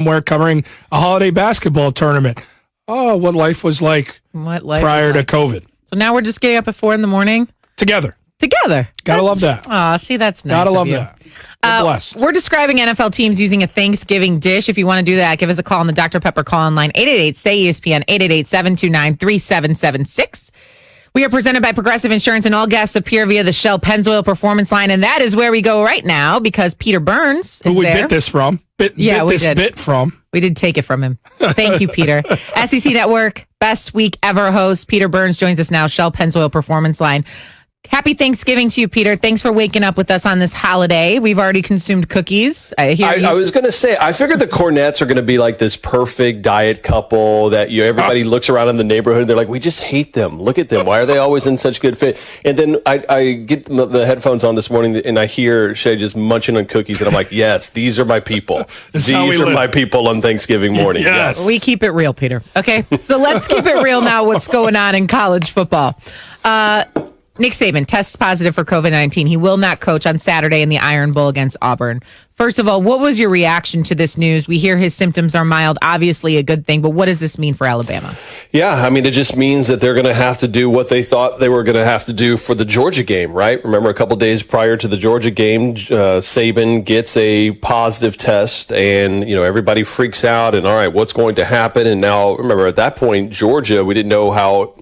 somewhere covering a holiday basketball tournament. Oh, what life was like prior to COVID. So now we're just getting up at 4 a.m. Together. Gotta love that. Aw, see, that's nice. Gotta love you. that. We're blessed. We're describing NFL teams using a Thanksgiving dish. If you want to do that, give us a call on the Dr. Pepper call-in line, 888-SAY-ESPN, 888-729-3776. We are presented by Progressive Insurance, and all guests appear via the Shell Pennzoil Performance Line, and that is where we go right now because Peter Burns is Who we there. bit this from. We did. We did take it from him. Thank you, Peter. SEC Network, best week ever host. Peter Burns joins us now, Shell Pennzoil Performance Line. Happy Thanksgiving to you, Peter. Thanks for waking up with us on this holiday. We've already consumed cookies. I was going to say, I figured the Cornettes are going to be like this perfect diet couple that everybody looks around in the neighborhood and they're like, we just hate them. Look at them. Why are they always in such good fit? And then I get the headphones on this morning and I hear Shay just munching on cookies. And I'm like, yes, these are my people. These are my people on Thanksgiving morning. Yes. We keep it real, Peter. Okay, so let's keep it real now. What's going on in college football? Nick Saban tests positive for COVID-19. He will not coach on Saturday in the Iron Bowl against Auburn. First of all, what was your reaction to this news? We hear his symptoms are mild, obviously a good thing, but what does this mean for Alabama? Yeah, I mean, it just means that they're going to have to do what they thought they were going to have to do for the Georgia game, right? Remember, a couple days prior to the Georgia game, Saban gets a positive test, and everybody freaks out, and all right, what's going to happen? And now, remember, at that point, Georgia, we didn't know how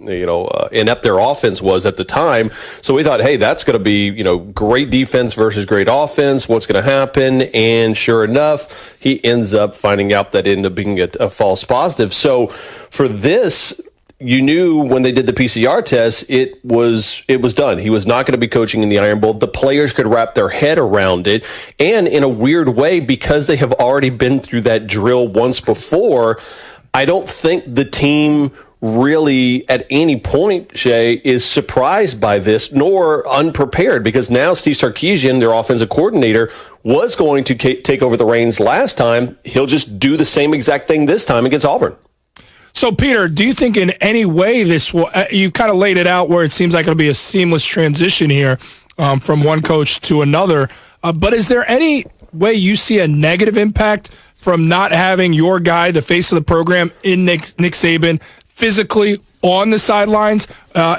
inept their offense was at the time, so we thought, hey, that's going to be great defense versus great offense. What's going to happen? And sure enough, he ends up finding out that it ended up being a false positive. So for this, you knew when they did the PCR test, it was done. He was not going to be coaching in the Iron Bowl. The players could wrap their head around it. And in a weird way, because they have already been through that drill once before, I don't think the team really at any point, Shay, is surprised by this nor unprepared, because now Steve Sarkisian, their offensive coordinator, was going to take over the reins last time. He'll just do the same exact thing this time against Auburn. So, Peter, do you think in any way this will, you kind of laid it out where it seems like it'll be a seamless transition here from one coach to another, but is there any way you see a negative impact from not having your guy, the face of the program, in Nick Saban, physically on the sidelines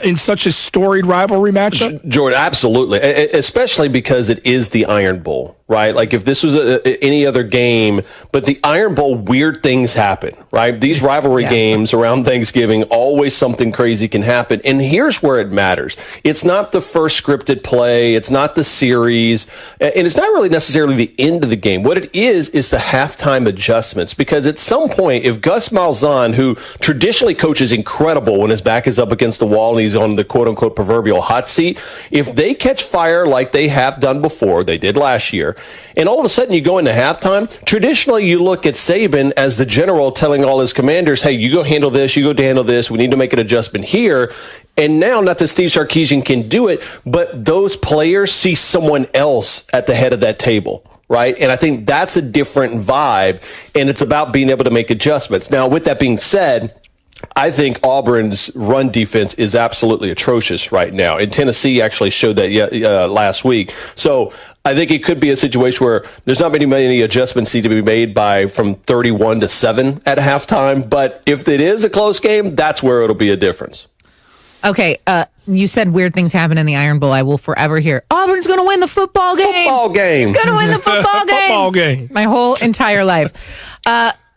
in such a storied rivalry matchup? Jordan, absolutely, especially because it is the Iron Bowl, right? Like if this was any other game, but the Iron Bowl, weird things happen, right? These rivalry games around Thanksgiving, always something crazy can happen. And here's where it matters. It's not the first scripted play. It's not the series. And it's not really necessarily the end of the game. What it is the halftime adjustments. Because at some point, if Gus Malzahn, who traditionally coaches incredible when his back is up against the wall and he's on the quote-unquote proverbial hot seat, if they catch fire like they have done before, they did last year, and all of a sudden you go into halftime, traditionally you look at Saban as the general telling all his commanders, hey, you go handle this, you go handle this, we need to make an adjustment here. And now, not that Steve Sarkisian can do it, but those players see someone else at the head of that table. Right. And I think that's a different vibe, and it's about being able to make adjustments. Now, with that being said, I think Auburn's run defense is absolutely atrocious right now. And Tennessee actually showed that last week. So I think it could be a situation where there's not many adjustments need to be made from 31-7 at halftime. But if it is a close game, that's where it'll be a difference. Okay, you said weird things happen in the Iron Bowl. I will forever hear, Auburn's going to win the football game. Football game. It's going to win the football game. Football game. My whole entire life.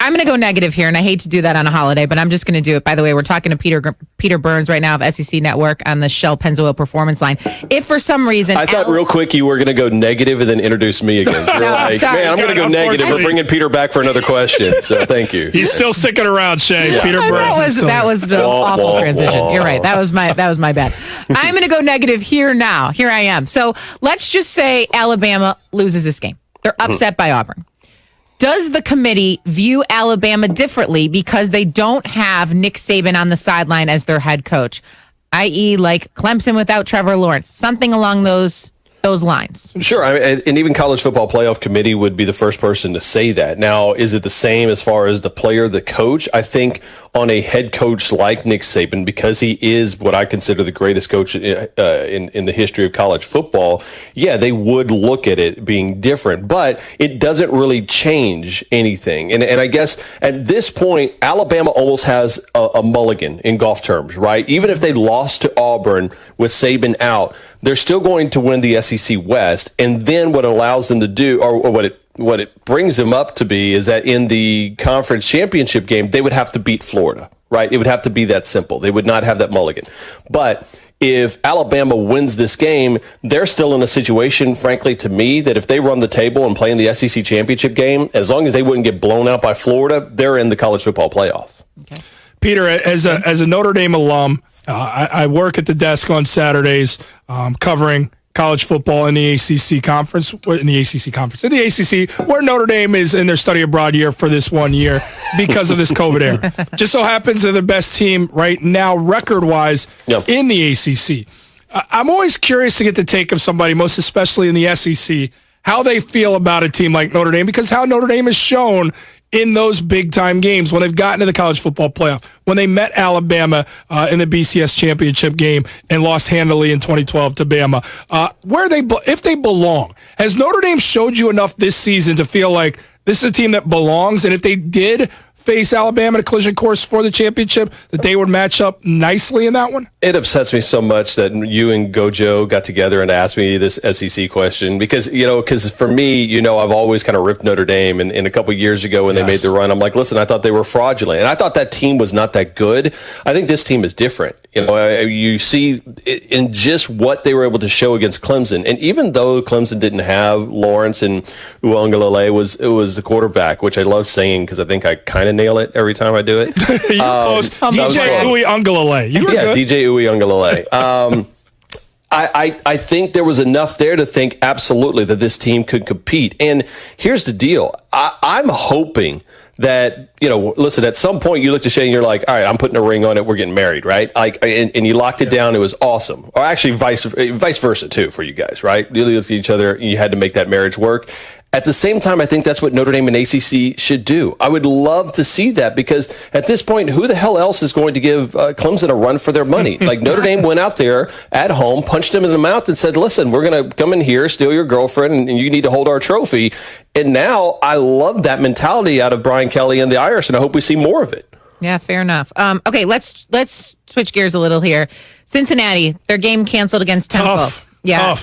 I'm going to go negative here, and I hate to do that on a holiday, but I'm just going to do it. By the way, we're talking to Peter Burns right now of SEC Network on the Shell Pennzoil Performance Line. If for some reason... I thought real quick you were going to go negative and then introduce me again. You're I'm going to go negative. We're bringing Peter back for another question, so thank you. He's still sticking around, Shay. Yeah. Peter Burns. That was an awful transition. You're right. That was my bad. I'm going to go negative here now. Here I am. So let's just say Alabama loses this game. They're upset by Auburn. Does the committee view Alabama differently because they don't have Nick Saban on the sideline as their head coach, i.e. like Clemson without Trevor Lawrence, something along those those lines. Sure. And even College Football Playoff Committee would be the first person to say that. Now, is it the same as far as the player, the coach? I think on a head coach like Nick Saban, because he is what I consider the greatest coach in the history of college football, yeah, they would look at it being different, but it doesn't really change anything. And I guess at this point, Alabama almost has a mulligan in golf terms, right? Even if they lost to Auburn with Saban out, they're still going to win the SEC West. And then what it allows them to do, or what it brings them up to be, is that in the conference championship game, they would have to beat Florida, right? It would have to be that simple. They would not have that mulligan. But if Alabama wins this game, they're still in a situation, frankly, to me, that if they run the table and play in the SEC championship game, as long as they wouldn't get blown out by Florida, they're in the college football playoff. Okay. Peter, as a Notre Dame alum, I work at the desk on Saturdays covering college football in the ACC conference, where Notre Dame is in their study abroad year for this 1 year because of this COVID era. Just so happens they're the best team right now, record-wise, in the ACC. I'm always curious to get the take of somebody, most especially in the SEC, how they feel about a team like Notre Dame, because how Notre Dame has shown in those big-time games when they've gotten to the college football playoff, when they met Alabama in the BCS championship game and lost handily in 2012 to Bama. If they belong, has Notre Dame showed you enough this season to feel like this is a team that belongs? And if they did face Alabama in a collision course for the championship, that they would match up nicely in that one? It upsets me so much that you and Gojo got together and asked me this SEC question because for me, I've always kind of ripped Notre Dame. And a couple of years ago when they made the run, I'm like, listen, I thought they were fraudulent. And I thought that team was not that good. I think this team is different. You see in just what they were able to show against Clemson. And even though Clemson didn't have Lawrence and Uiagalelei was the quarterback, which I love saying because I think I kind of nail it every time I do it. You're close. DJ Uiagalelei. You were good. DJ Uiagalelei. I think there was enough there to think absolutely that this team could compete. And here's the deal. I'm hoping that, listen, at some point you looked at Shane and you're like, all right, I'm putting a ring on it. We're getting married, right? And you locked it down. It was awesome. Or actually vice versa too for you guys, right? You looked at each other and you had to make that marriage work. At the same time, I think that's what Notre Dame and ACC should do. I would love to see that because at this point, who the hell else is going to give Clemson a run for their money? Like Notre Dame went out there at home, punched him in the mouth and said, listen, we're going to come in here, steal your girlfriend, and you need to hold our trophy. And now I love that mentality out of Brian Kelly and the Irish, and I hope we see more of it. Yeah, fair enough. Okay, let's switch gears a little here. Cincinnati, their game canceled against Temple. Tough. Yeah,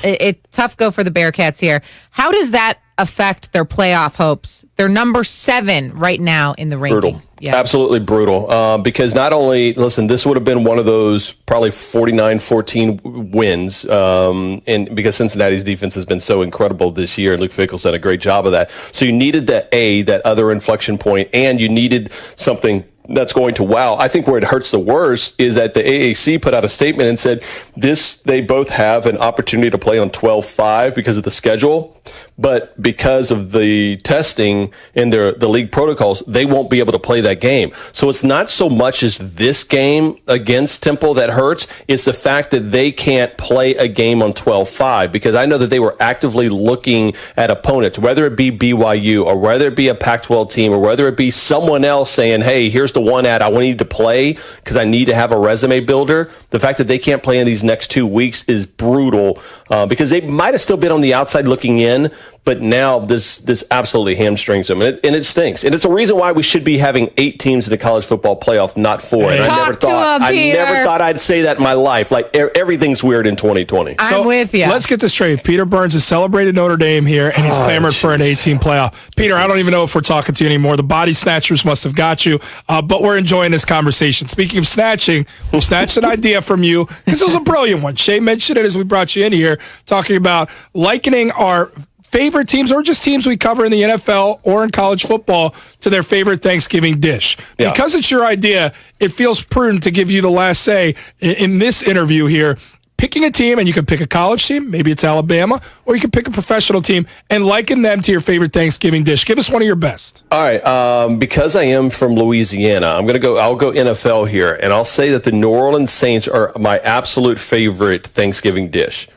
tough go for the Bearcats here. How does that affect their playoff hopes? They're number 7 right now in the rankings. Brutal. Yeah. Absolutely brutal. Because not only, listen, this would have been one of those probably 49-14 wins. And because Cincinnati's defense has been so incredible this year, and Luke Fickell's done a great job of that. So you needed that other inflection point, and you needed something that's going to wow. I think where it hurts the worst is that the AAC put out a statement and said they both have an opportunity to play on 12-5 because of the schedule, but because of the testing and the league protocols, they won't be able to play that game. So it's not so much as this game against Temple that hurts, it's the fact that they can't play a game on 12-5 because I know that they were actively looking at opponents, whether it be BYU or whether it be a Pac-12 team or whether it be someone else saying, hey, here's the one ad I want you to play because I need to have a resume builder. The fact that they can't play in these next 2 weeks is brutal because they might have still been on the outside looking in, but now this absolutely hamstrings them, and it stinks. And it's a reason why we should be having 8 teams in the college football playoff, not 4. And I never thought I'd say that in my life. Like everything's weird in 2020. I'm with you. Let's get this straight. Peter Burns has celebrated Notre Dame here, and he's clamored for an 18 playoff. Peter, I don't even know if we're talking to you anymore. The body snatchers must have got you, but we're enjoying this conversation. Speaking of snatching, we snatched an idea from you because it was a brilliant one. Shay mentioned it as we brought you in here, talking about likening our favorite teams or just teams we cover in the NFL or in college football to their favorite Thanksgiving dish. Yeah. Because it's your idea, it feels prudent to give you the last say in this interview here. Picking a team, and you can pick a college team, maybe it's Alabama, or you can pick a professional team and liken them to your favorite Thanksgiving dish. Give us one of your best. All right, because I am from Louisiana, I'll go NFL here, and I'll say that the New Orleans Saints are my absolute favorite Thanksgiving dish.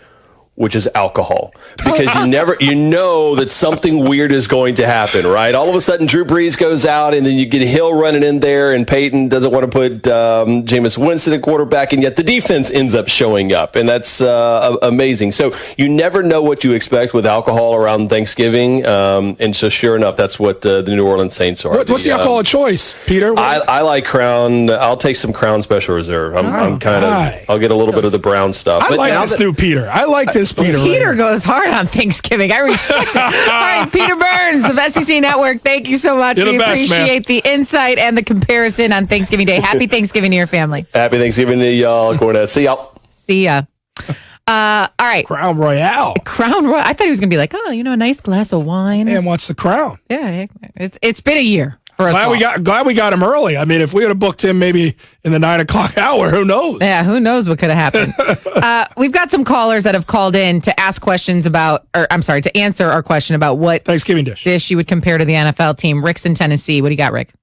which is alcohol, because you know that something weird is going to happen, right? All of a sudden, Drew Brees goes out, and then you get Hill running in there, and Peyton doesn't want to put Jameis Winston at quarterback, and yet the defense ends up showing up, and that's amazing. So you never know what you expect with alcohol around Thanksgiving, and so sure enough, that's what the New Orleans Saints are. What's the alcohol of choice, Peter? I like Crown. I'll take some Crown Special Reserve. I'm kind of. I'll get a little bit of the brown stuff. I like this new Peter. I like this Peter. Peter goes hard on Thanksgiving. I respect it. All right, Peter Burns of SEC Network. Thank you so much. We appreciate the insight and the comparison on Thanksgiving Day. Happy Thanksgiving to your family. Happy Thanksgiving to y'all. Going to see y'all. See ya. All right. Crown Royale. Crown Royale. I thought he was going to be like, a nice glass of wine. And what's the crown? Yeah, it's been a year. Glad we got him early. I mean, if we would have booked him maybe in the 9 o'clock hour, who knows? Yeah, who knows what could have happened. We've got some callers that have called in to ask questions to answer our question about what Thanksgiving dish you would compare to the NFL team. Rick's in Tennessee. What do you got, Rick?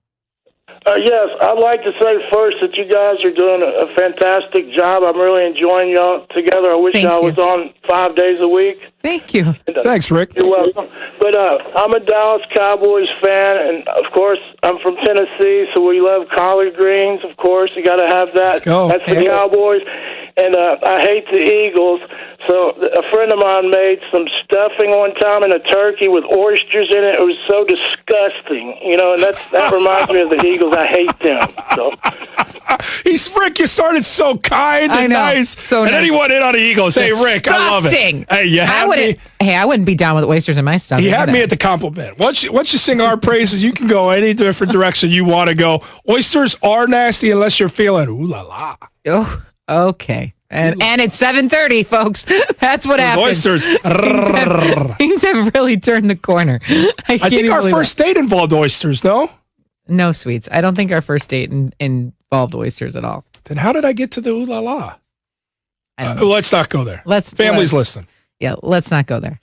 Yes, I'd like to say first that you guys are doing a fantastic job. I'm really enjoying y'all together. I wish I was on 5 days a week. Thank you. Thanks, Rick. You're welcome. But I'm a Dallas Cowboys fan, and, of course, I'm from Tennessee, so we love collard greens, of course. You got to have that. Let's go. That's the Cowboys. And I hate the Eagles. So a friend of mine made some stuffing one time in a turkey with oysters in it. It was so disgusting, and that reminds me of the Eagles. I hate them. So. Rick, you started so kind and nice. So and then he went in on the Eagles. Hey, Rick, I love it. Hey, you had me. Hey, I wouldn't be down with oysters in my stuff. He had me at the compliment. Once you sing our praises, you can go any different direction you want to go. Oysters are nasty unless you're feeling ooh la la. Oh, okay. And it's 7:30, folks. That's what happens. Oysters. Things have really turned the corner. I think our first date involved oysters, no? No, sweets. I don't think our first date involved oysters at all. Then how did I get to the ooh la la? Let's not go there. Families listen. Yeah, let's not go there.